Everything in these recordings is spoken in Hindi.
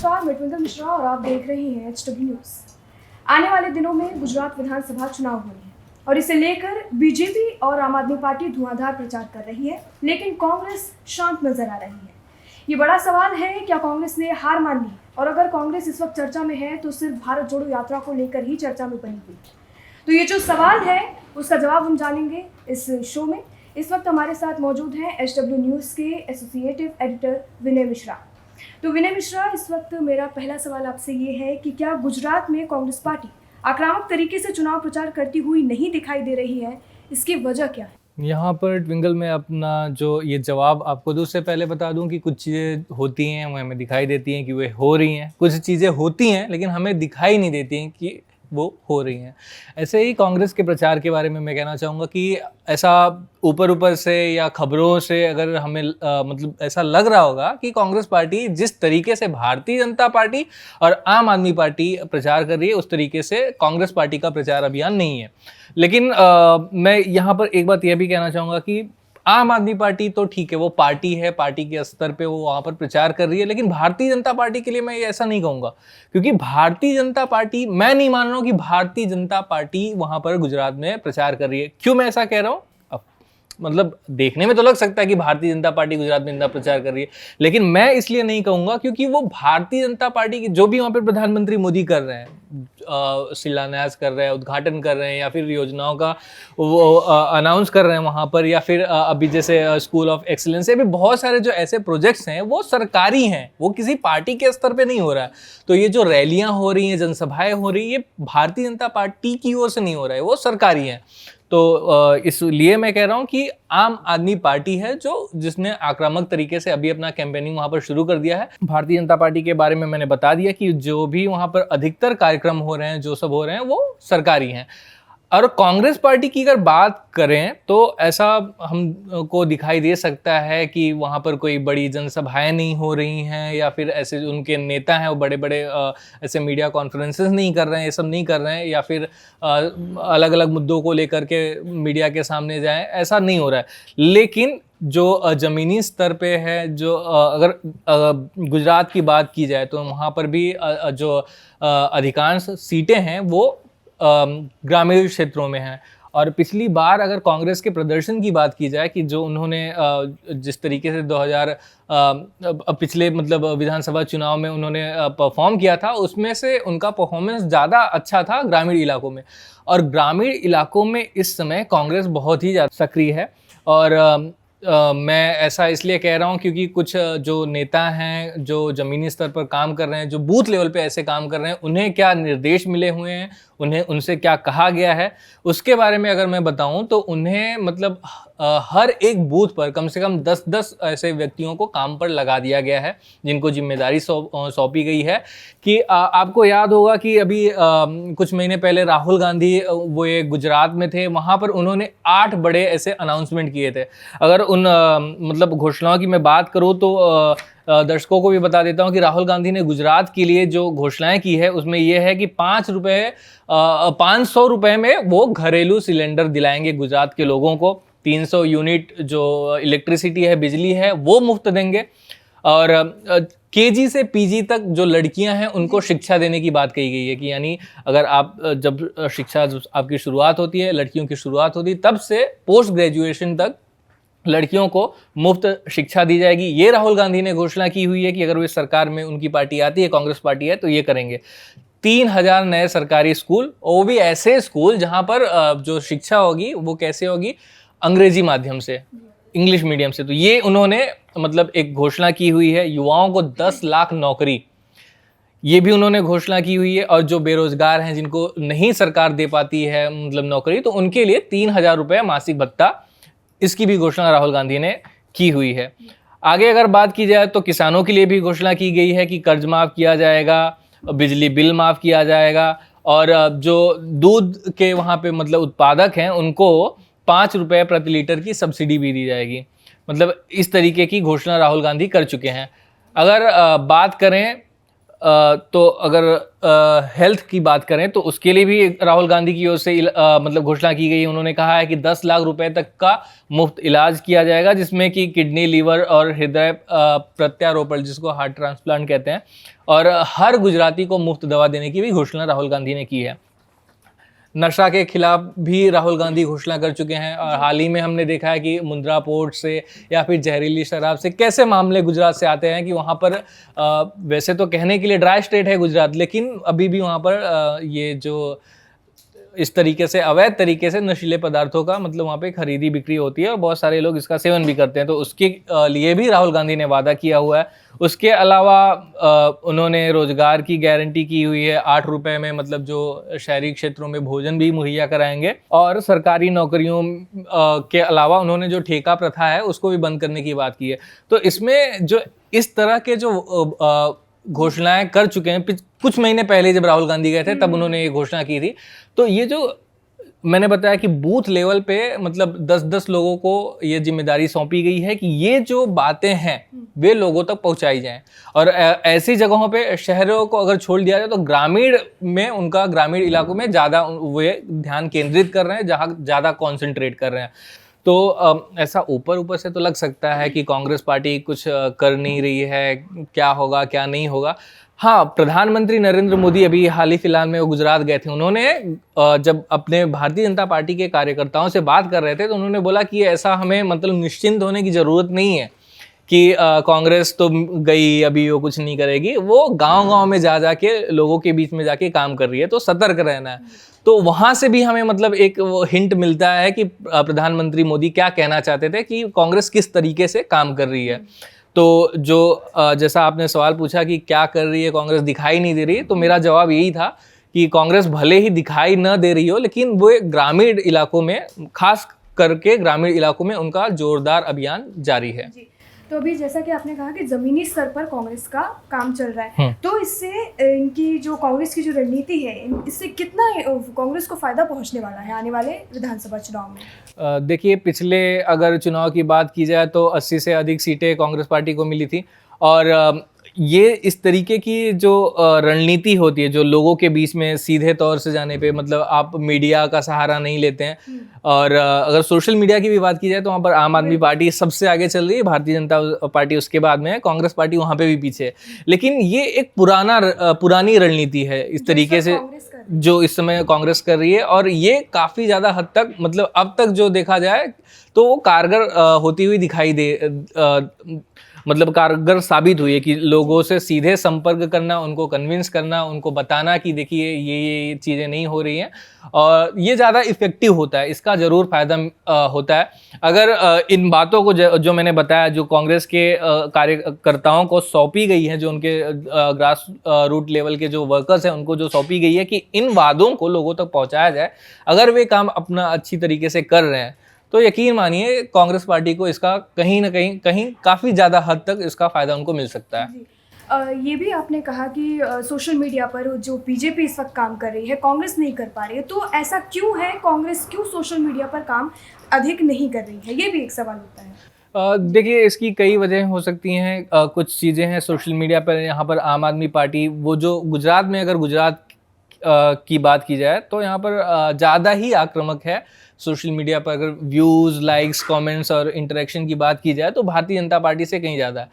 नमस्कार, मैं ट्विंकल मिश्रा और आप देख रहे हैं HW न्यूज़। आने वाले दिनों में गुजरात विधानसभा चुनाव होने हैं और इसे लेकर बीजेपी और आम आदमी पार्टी धुआंधार प्रचार कर रही है, लेकिन कांग्रेस शांत नजर आ रही है। ये बड़ा सवाल है, क्या कांग्रेस ने हार मान ली? और अगर कांग्रेस इस वक्त चर्चा में है तो सिर्फ भारत जोड़ो यात्रा को लेकर ही चर्चा में बनी हुई। तो ये जो सवाल है उसका जवाब हम जानेंगे इस शो में। इस वक्त हमारे साथ मौजूद हैं HW न्यूज़ के एसोसिएटिव एडिटर विनय मिश्रा। तो विनय मिश्रा, इस वक्त मेरा पहला सवाल आपसे ये है कि क्या गुजरात में कांग्रेस पार्टी आक्रामक तरीके से चुनाव प्रचार करती हुई नहीं दिखाई दे रही है? इसकी वजह क्या है? यहाँ पर ट्विंकल में अपना जो ये जवाब आपको दूर से पहले बता दूं कि कुछ चीज़ें होती हैं वो हमें दिखाई देती हैं कि वे हो रही हैं, कुछ चीज़ें होती हैं लेकिन हमें दिखाई नहीं देती हैं कि वो हो रही हैं। ऐसे ही कांग्रेस के प्रचार के बारे में मैं कहना चाहूँगा कि ऐसा ऊपर से या खबरों से अगर हमें मतलब ऐसा लग रहा होगा कि कांग्रेस पार्टी जिस तरीके से भारतीय जनता पार्टी और आम आदमी पार्टी प्रचार कर रही है उस तरीके से कांग्रेस पार्टी का प्रचार अभियान नहीं है। लेकिन मैं यहाँ पर एक बात यह भी कहना चाहूँगा कि आम आदमी पार्टी तो ठीक है, वो पार्टी है, पार्टी के स्तर पे वो वहाँ पर प्रचार कर रही है, लेकिन भारतीय जनता पार्टी के लिए मैं ऐसा नहीं कहूँगा, क्योंकि भारतीय जनता पार्टी, मैं नहीं मान रहा हूँ कि भारतीय जनता पार्टी वहाँ पर गुजरात में प्रचार कर रही है। क्यों मैं ऐसा कह रहा हूँ? मतलब देखने में तो लग सकता है कि भारतीय जनता पार्टी गुजरात में इतना प्रचार कर रही है, लेकिन मैं इसलिए नहीं कहूँगा क्योंकि वो भारतीय जनता पार्टी की जो भी वहाँ पर प्रधानमंत्री मोदी कर रहे हैं, शिलान्यास कर रहे हैं, उद्घाटन कर रहे हैं या फिर योजनाओं का वो अनाउंस कर रहे हैं वहाँ पर, या फिर अभी जैसे स्कूल ऑफ एक्सीलेंस, ये भी बहुत सारे जो ऐसे प्रोजेक्ट्स हैं वो सरकारी हैं, वो किसी पार्टी के स्तर पे नहीं हो रहा है। तो ये जो रैलियाँ हो रही हैं, जनसभाएँ हो रही हैं, ये भारतीय जनता पार्टी की ओर से नहीं हो रहा है, वो सरकारी हैं। तो इसलिए मैं कह रहा हूँ कि आम आदमी पार्टी है जो जिसने आक्रामक तरीके से अभी अपना कैंपेनिंग वहाँ पर शुरू कर दिया है। भारतीय जनता पार्टी के बारे में मैंने बता दिया कि जो भी वहाँ पर अधिकतर कार्यक्रम हो रहे हैं, जो सब हो रहे हैं, वो सरकारी हैं। और कांग्रेस पार्टी की अगर बात करें तो ऐसा हमको दिखाई दे सकता है कि वहाँ पर कोई बड़ी जनसभाएं नहीं हो रही हैं, या फिर ऐसे उनके नेता हैं वो बड़े बड़े ऐसे मीडिया कॉन्फ्रेंसेस नहीं कर रहे हैं, ये सब नहीं कर रहे हैं, या फिर अलग अलग मुद्दों को लेकर के मीडिया के सामने जाएं, ऐसा नहीं हो रहा है। लेकिन जो ज़मीनी स्तर पे है, जो अगर गुजरात की बात की जाए तो वहाँ पर भी जो अधिकांश सीटें हैं वो ग्रामीण क्षेत्रों में हैं। और पिछली बार अगर कांग्रेस के प्रदर्शन की बात की जाए कि जो उन्होंने जिस तरीके से 2000 पिछले मतलब विधानसभा चुनाव में उन्होंने परफॉर्म किया था, उसमें से उनका परफॉर्मेंस ज़्यादा अच्छा था ग्रामीण इलाकों में। और ग्रामीण इलाकों में इस समय कांग्रेस बहुत ही ज़्यादा सक्रिय है। और मैं ऐसा इसलिए कह रहा हूँ क्योंकि कुछ जो नेता हैं जो ज़मीनी स्तर पर काम कर रहे हैं, जो बूथ लेवल पे ऐसे काम कर रहे हैं, उन्हें क्या निर्देश मिले हुए हैं, उन्हें उनसे क्या कहा गया है, उसके बारे में अगर मैं बताऊं तो उन्हें मतलब हर एक बूथ पर कम से कम 10-10 ऐसे व्यक्तियों को काम पर लगा दिया गया है जिनको जिम्मेदारी सौंपी गई है। कि आपको याद होगा कि अभी कुछ महीने पहले राहुल गांधी वो ये गुजरात में थे, वहाँ पर उन्होंने 8 बड़े ऐसे अनाउंसमेंट किए थे। अगर उन मतलब घोषणाओं की मैं बात करूँ तो दर्शकों को भी बता देता हूं कि राहुल गांधी ने गुजरात के लिए जो घोषणाएं की है उसमें यह है कि 500 रुपए में वो घरेलू सिलेंडर दिलाएंगे गुजरात के लोगों को। 300 यूनिट जो इलेक्ट्रिसिटी है, बिजली है, वो मुफ्त देंगे। और केजी से पीजी तक जो लड़कियां हैं उनको शिक्षा देने की बात कही गई है कि यानी अगर आप जब शिक्षा आपकी शुरुआत होती है, लड़कियों की शुरुआत होती है, तब से पोस्ट ग्रेजुएशन तक लड़कियों को मुफ्त शिक्षा दी जाएगी। ये राहुल गांधी ने घोषणा की हुई है कि अगर वो इस सरकार में उनकी पार्टी आती है, कांग्रेस पार्टी है, तो ये करेंगे। 3000 नए सरकारी स्कूल, वो भी ऐसे स्कूल जहां पर जो शिक्षा होगी वो कैसे होगी, अंग्रेजी माध्यम से, इंग्लिश मीडियम से। तो ये उन्होंने मतलब एक घोषणा की हुई है। युवाओं को 10 लाख नौकरी, ये भी उन्होंने घोषणा की हुई है। और जो बेरोजगार हैं जिनको नहीं सरकार दे पाती है मतलब नौकरी, तो उनके लिए 3000 रुपये मासिक भत्ता, इसकी भी घोषणा राहुल गांधी ने की हुई है। आगे अगर बात की जाए तो किसानों के लिए भी घोषणा की गई है कि कर्ज माफ़ किया जाएगा, बिजली बिल माफ़ किया जाएगा, और जो दूध के वहाँ पे मतलब उत्पादक हैं उनको 5 रुपये प्रति लीटर की सब्सिडी भी दी जाएगी। मतलब इस तरीके की घोषणा राहुल गांधी कर चुके हैं। अगर बात करें तो अगर हेल्थ की बात करें तो उसके लिए भी राहुल गांधी की ओर से मतलब घोषणा की गई। उन्होंने कहा है कि 10 लाख रुपए तक का मुफ्त इलाज किया जाएगा, जिसमें कि किडनी, लीवर और हृदय प्रत्यारोपण, जिसको हार्ट ट्रांसप्लांट कहते हैं, और हर गुजराती को मुफ्त दवा देने की भी घोषणा राहुल गांधी ने की है। नशा के खिलाफ भी राहुल गांधी घोषणा कर चुके हैं, और हाल ही में हमने देखा है कि मुंद्रा पोर्ट से या फिर जहरीली शराब से कैसे मामले गुजरात से आते हैं कि वहाँ पर वैसे तो कहने के लिए ड्राई स्टेट है गुजरात, लेकिन अभी भी वहाँ पर ये जो इस तरीके से अवैध तरीके से नशीले पदार्थों का मतलब वहाँ पे खरीदी बिक्री होती है और बहुत सारे लोग इसका सेवन भी करते हैं। तो उसके लिए भी राहुल गांधी ने वादा किया हुआ है। उसके अलावा उन्होंने रोजगार की गारंटी की हुई है, 8 रुपए में मतलब जो शहरी क्षेत्रों में भोजन भी मुहैया कराएंगे, और सरकारी नौकरियों के अलावा उन्होंने जो ठेका प्रथा है उसको भी बंद करने की बात की है। तो इसमें जो इस तरह के जो घोषणाएं कर चुके हैं, कुछ महीने पहले जब राहुल गांधी गए थे तब उन्होंने ये घोषणा की थी। तो ये जो मैंने बताया कि बूथ लेवल पे मतलब 10-10 लोगों को ये जिम्मेदारी सौंपी गई है कि ये जो बातें हैं वे लोगों तक पहुंचाई जाएं, और ऐसी जगहों पे शहरों को अगर छोड़ दिया जाए तो ग्रामीण में उनका ग्रामीण इलाकों में ज़्यादा वे ध्यान केंद्रित कर रहे हैं, जहाँ ज़्यादा कॉन्सेंट्रेट कर रहे हैं। तो ऐसा ऊपर से तो लग सकता है कि कांग्रेस पार्टी कुछ कर नहीं रही है, क्या होगा क्या नहीं होगा। हाँ, प्रधानमंत्री नरेंद्र मोदी अभी हाल ही फिलहाल में वो गुजरात गए थे। उन्होंने जब अपने भारतीय जनता पार्टी के कार्यकर्ताओं से बात कर रहे थे तो उन्होंने बोला कि ऐसा हमें मतलब निश्चिंत होने की ज़रूरत नहीं है कि कांग्रेस तो गई, अभी वो कुछ नहीं करेगी। वो गांव-गांव में जा के लोगों के बीच में जाके काम कर रही है, तो सतर्क रहना है। तो वहाँ से भी हमें मतलब एक वो हिंट मिलता है कि प्रधानमंत्री मोदी क्या कहना चाहते थे कि कांग्रेस किस तरीके से काम कर रही है। तो जो जैसा आपने सवाल पूछा कि क्या कर रही है कांग्रेस, दिखाई नहीं दे रही है, तो मेरा जवाब यही था कि कांग्रेस भले ही दिखाई न दे रही हो, लेकिन वो ग्रामीण इलाकों में, खास करके ग्रामीण इलाकों में उनका जोरदार अभियान जारी है। जी। तो अभी जैसा कि आपने कहा कि जमीनी स्तर पर कांग्रेस का काम चल रहा है, तो इससे इनकी जो कांग्रेस की जो रणनीति है, इससे कितना कांग्रेस को फायदा पहुंचने वाला है आने वाले विधानसभा चुनाव में? देखिए, पिछले अगर चुनाव की बात की जाए तो 80 से अधिक सीटें कांग्रेस पार्टी को मिली थी, और ये इस तरीके की जो रणनीति होती है, जो लोगों के बीच में सीधे तौर से जाने पे, मतलब आप मीडिया का सहारा नहीं लेते हैं, और अगर सोशल मीडिया की भी बात की जाए तो वहाँ पर आम आदमी पार्टी सबसे आगे चल रही है, भारतीय जनता पार्टी उसके बाद में है, कांग्रेस पार्टी वहाँ पे भी पीछे है। लेकिन ये एक पुरानी रणनीति है इस तरीके से जो इस समय कांग्रेस कर रही है, और ये काफ़ी ज़्यादा हद तक मतलब अब तक जो देखा जाए तो वो कारगर होती हुई दिखाई मतलब कारगर साबित हुई है कि लोगों से सीधे संपर्क करना, उनको कन्विंस करना, उनको बताना कि देखिए ये चीज़ें नहीं हो रही हैं, और ये ज़्यादा इफ़ेक्टिव होता है। इसका ज़रूर फ़ायदा होता है अगर इन बातों को जो मैंने बताया, जो कांग्रेस के कार्यकर्ताओं को सौंपी गई है, जो उनके ग्रास रूट लेवल के जो वर्कर्स हैं उनको जो सौंपी गई है कि इन वादों को लोगों तक पहुँचाया जाए, अगर वे काम अपना अच्छी तरीके से कर रहे हैं तो यकीन मानिए कांग्रेस पार्टी को इसका कहीं ना कहीं काफ़ी ज़्यादा हद तक इसका फ़ायदा उनको मिल सकता है। ये भी आपने कहा कि सोशल मीडिया पर जो बीजेपी इस वक्त काम कर रही है, कांग्रेस नहीं कर पा रही है, तो ऐसा क्यों है? कांग्रेस क्यों सोशल मीडिया पर काम अधिक नहीं कर रही है? ये भी एक सवाल होता है। देखिए, इसकी कई वजह हो सकती हैं। कुछ चीज़ें हैं सोशल मीडिया पर। यहाँ पर आम आदमी पार्टी, वो जो गुजरात में, अगर गुजरात की बात की जाए तो यहाँ पर ज़्यादा ही आक्रामक है सोशल मीडिया पर। अगर व्यूज़, लाइक्स, कमेंट्स और इंटरेक्शन की बात की जाए तो भारतीय जनता पार्टी से कहीं ज़्यादा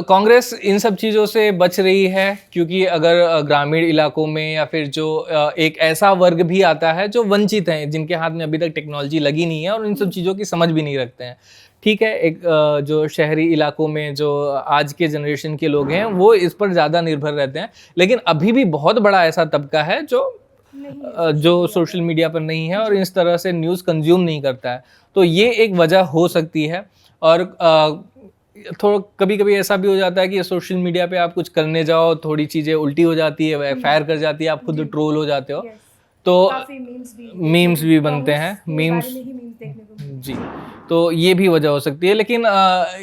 कांग्रेस इन सब चीज़ों से बच रही है, क्योंकि अगर ग्रामीण इलाकों में या फिर जो एक ऐसा वर्ग भी आता है जो वंचित हैं, जिनके हाथ में अभी तक टेक्नोलॉजी लगी नहीं है और इन सब चीज़ों की समझ भी नहीं रखते हैं। ठीक है, एक जो शहरी इलाकों में जो आज के जनरेशन के लोग हैं वो इस पर ज़्यादा निर्भर रहते हैं, लेकिन अभी भी बहुत बड़ा ऐसा तबका है जो सोशल मीडिया पर नहीं है और इस तरह से न्यूज़ कंज्यूम नहीं करता है। तो ये एक वजह हो सकती है। और थोड़ा कभी ऐसा भी हो जाता है कि सोशल मीडिया पे आप कुछ करने जाओ, थोड़ी चीज़ें उल्टी हो जाती है, फायर कर जाती है, आप खुद ट्रोल हो जाते हो, तो मीम्स भी बनते हैं, मीम्स जी, तो ये भी वजह हो सकती है। लेकिन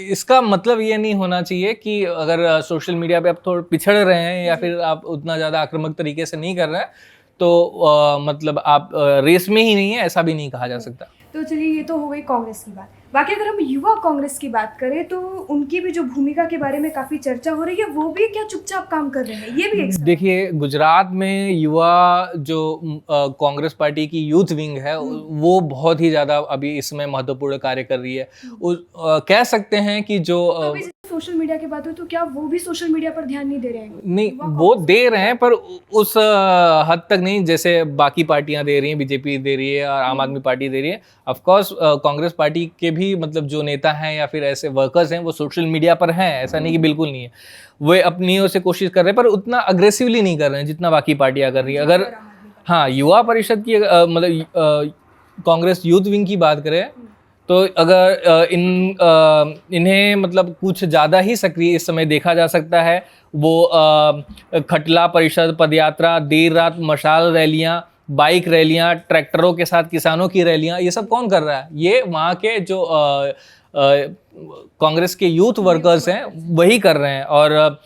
इसका मतलब ये नहीं होना चाहिए कि अगर सोशल मीडिया पे आप थोड़ा पिछड़ रहे हैं या फिर आप उतना ज़्यादा आक्रामक तरीके से नहीं कर रहे हैं तो मतलब आप रेस में ही नहीं है, ऐसा भी नहीं कहा जा सकता। तो चलिए, ये तो हो गई कांग्रेस की बात। बाकी अगर हम युवा कांग्रेस की बात करें तो उनकी भी जो भूमिका के बारे में काफ़ी चर्चा हो रही है, वो भी क्या चुपचाप काम कर रहे हैं, ये भी एक सवाल। देखिए, गुजरात में युवा जो कांग्रेस पार्टी की यूथ विंग है वो बहुत ही ज़्यादा अभी इस समय महत्वपूर्ण कार्य कर रही है। कह सकते हैं कि जो तो अभी सोशल मीडिया की बात हो तो क्या वो भी सोशल मीडिया पर ध्यान नहीं दे रहे हैं? नहीं, वो दे रहे हैं पर उस हद तक नहीं जैसे बाकी पार्टियां दे रही हैं, बीजेपी दे रही है और आम आदमी पार्टी दे रही है। ऑफ कोर्स कांग्रेस पार्टी के भी मतलब जो नेता हैं या फिर ऐसे वर्कर्स हैं वो सोशल मीडिया पर हैं, ऐसा नहीं कि बिल्कुल नहीं है। वे अपनी ओर से कोशिश कर रहे हैं पर उतना अग्रेसिवली नहीं कर रहे हैं जितना बाकी पार्टियां कर रही है। अगर हाँ, युवा परिषद की मतलब कांग्रेस यूथ विंग की बात करें तो अगर इन्हें मतलब कुछ ज़्यादा ही सक्रिय इस समय देखा जा सकता है। वो खटला परिषद, पदयात्रा, देर रात मशाल रैलियां, बाइक रैलियां, ट्रैक्टरों के साथ किसानों की रैलियां, ये सब कौन कर रहा है? ये वहाँ के जो कांग्रेस के यूथ वर्कर्स हैं वही कर रहे हैं। और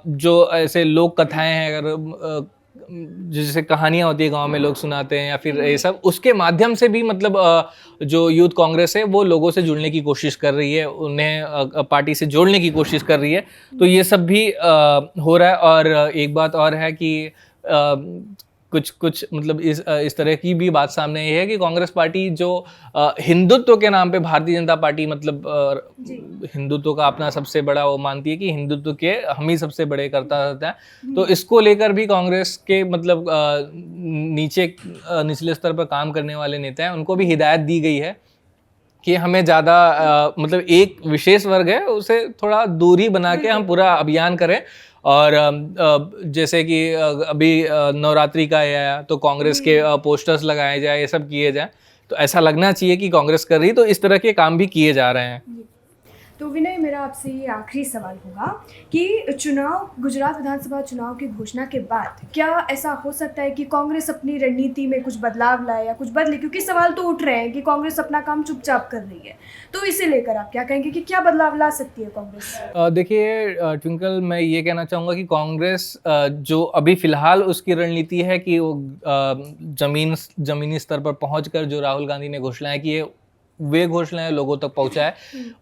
जो ऐसे लोक कथाएं हैं, अगर जैसे कहानियां होती है गांव में लोग सुनाते हैं या फिर ये सब, उसके माध्यम से भी मतलब जो यूथ कांग्रेस है वो लोगों से जुड़ने की कोशिश कर रही है, उन्हें पार्टी से जोड़ने की कोशिश कर रही है। तो ये सब भी हो रहा है। और एक बात और है कि कुछ मतलब इस तरह की भी बात सामने ये है कि कांग्रेस पार्टी जो हिंदुत्व के नाम पे भारतीय जनता पार्टी मतलब हिंदुत्व का अपना सबसे बड़ा वो मानती है कि हिंदुत्व के हम ही सबसे बड़े करता रहता है। तो इसको लेकर भी कांग्रेस के मतलब निचले स्तर पर काम करने वाले नेता हैं, उनको भी हिदायत दी गई है कि हमें ज़्यादा मतलब एक विशेष वर्ग है उसे थोड़ा दूरी बना के हम पूरा अभियान करें। और जैसे कि अभी नवरात्रि का आया तो कांग्रेस के पोस्टर्स लगाए जाए, ये सब किए जाए, तो ऐसा लगना चाहिए कि कांग्रेस कर रही, तो इस तरह के काम भी किए जा रहे हैं। तो विनय, मेरा आपसे ये आखिरी सवाल होगा कि गुजरात विधानसभा चुनाव की घोषणा के बाद क्या ऐसा हो सकता है कि कांग्रेस अपनी रणनीति में कुछ बदलाव लाए या कुछ बदले? क्योंकि सवाल तो उठ रहे हैं कि कांग्रेस अपना काम चुपचाप कर रही है, तो इसे लेकर आप क्या कहेंगे कि क्या बदलाव ला सकती है कांग्रेस? देखिए ट्विंकल, मैं ये कहना चाहूँगा कि कांग्रेस जो अभी फिलहाल उसकी रणनीति है कि वो जमीनी स्तर पर पहुँचकर जो राहुल गांधी ने घोषणाएं की है वे घोषणाएं लोगों तक पहुंचाए,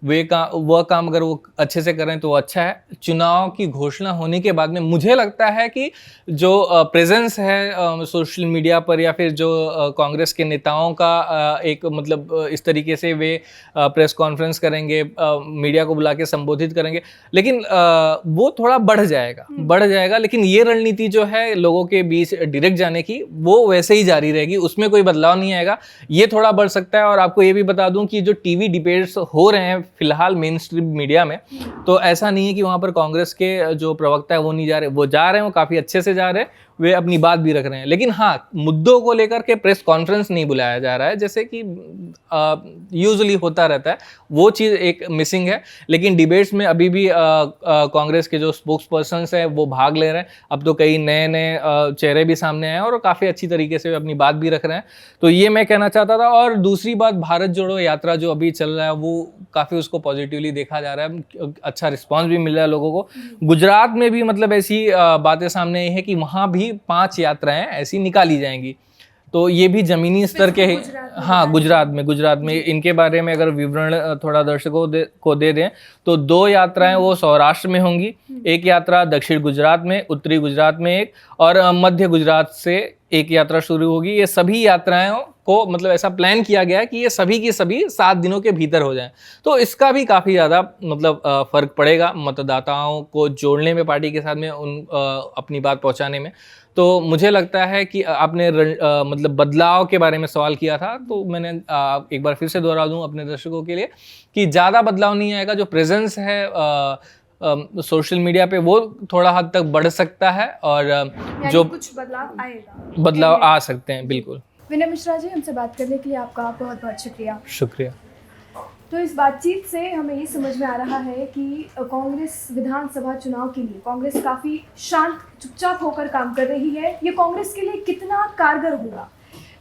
वह काम अगर वो अच्छे से करें तो अच्छा है। चुनाव की घोषणा होने के बाद में मुझे लगता है कि जो प्रेजेंस है सोशल मीडिया पर या फिर जो कांग्रेस के नेताओं का एक मतलब इस तरीके से वे प्रेस कॉन्फ्रेंस करेंगे, मीडिया को बुला के संबोधित करेंगे, लेकिन वो थोड़ा बढ़ जाएगा। लेकिन ये रणनीति जो है लोगों के बीच डायरेक्ट जाने की, वो वैसे ही जारी रहेगी, उसमें कोई बदलाव नहीं आएगा। ये थोड़ा बढ़ सकता है। और आपको ये भी बता दूं कि जो टीवी डिबेट्स हो रहे हैं फिलहाल मेन स्ट्रीम मीडिया में, तो ऐसा नहीं है कि वहां पर कांग्रेस के जो प्रवक्ता है वो नहीं जा रहे, वो जा रहे हैं, वो काफी अच्छे से जा रहे हैं, वे अपनी बात भी रख रहे हैं। लेकिन हाँ, मुद्दों को लेकर के प्रेस कॉन्फ्रेंस नहीं बुलाया जा रहा है जैसे कि यूजुअली होता रहता है, वो चीज़ एक मिसिंग है। लेकिन डिबेट्स में अभी भी कांग्रेस के जो स्पोक्स पर्सन्स हैं वो भाग ले रहे हैं। अब तो कई नए चेहरे भी सामने आए और काफ़ी अच्छी तरीके से अपनी बात भी रख रहे हैं। तो ये मैं कहना चाहता था। और दूसरी बात, भारत जोड़ो यात्रा जो अभी चल रहा है वो काफ़ी उसको पॉजिटिवली देखा जा रहा है, अच्छा रिस्पॉन्स भी मिल रहा है लोगों को। गुजरात में भी मतलब ऐसी बातें सामने आई है कि वहाँ भी 5 यात्राएं ऐसी निकाली जाएंगी। तो ये भी जमीनी स्तर के हाँ, गुजरात में इनके बारे में अगर विवरण थोड़ा दर्शकों को दे दें तो 2 यात्राएं वो सौराष्ट्र में होंगी, एक यात्रा दक्षिण गुजरात में, उत्तरी गुजरात में एक, और मध्य गुजरात से एक यात्रा शुरू होगी। ये सभी यात्राएं को मतलब ऐसा प्लान किया गया है कि ये सभी की सभी 7 दिनों के भीतर हो जाएं। तो इसका भी काफ़ी ज़्यादा मतलब फ़र्क पड़ेगा मतदाताओं को जोड़ने में, पार्टी के साथ में अपनी बात पहुंचाने में। तो मुझे लगता है कि आपने मतलब बदलाव के बारे में सवाल किया था, तो मैंने एक बार फिर से दोहरा दूं अपने दर्शकों के लिए कि ज़्यादा बदलाव नहीं आएगा। जो प्रेजेंस है सोशल मीडिया पे वो थोड़ा हद तक बढ़ सकता है और जो कुछ बदलाव आ सकते हैं। बिल्कुल। विनय मिश्रा जी, हमसे बात करने के लिए आपका बहुत बहुत शुक्रिया। तो इस बातचीत से हमें ये समझ में आ रहा है कि कांग्रेस विधानसभा चुनाव के लिए कांग्रेस काफ़ी शांत चुपचाप होकर काम कर रही है। ये कांग्रेस के लिए कितना कारगर होगा,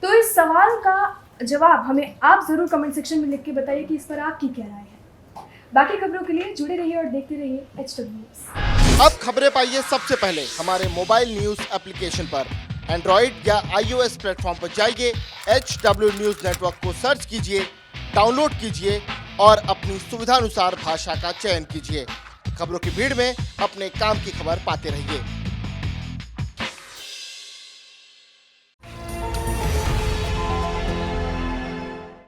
तो इस सवाल का जवाब हमें आप ज़रूर कमेंट सेक्शन में लिख के बताइए कि इस पर आपकी क्या राय है। बाकी खबरों के लिए जुड़े रहिए और देखते रहिए HW न्यूज़। अब खबरें पाइए सबसे पहले हमारे मोबाइल न्यूज़ एप्लीकेशन पर। एंड्रॉइड या iOS प्लेटफॉर्म पर जाइए, HW न्यूज़ नेटवर्क को सर्च कीजिए, डाउनलोड कीजिए और अपनी सुविधानुसार भाषा का चयन कीजिए। खबरों की भीड़ में अपने काम की खबर पाते रहिए।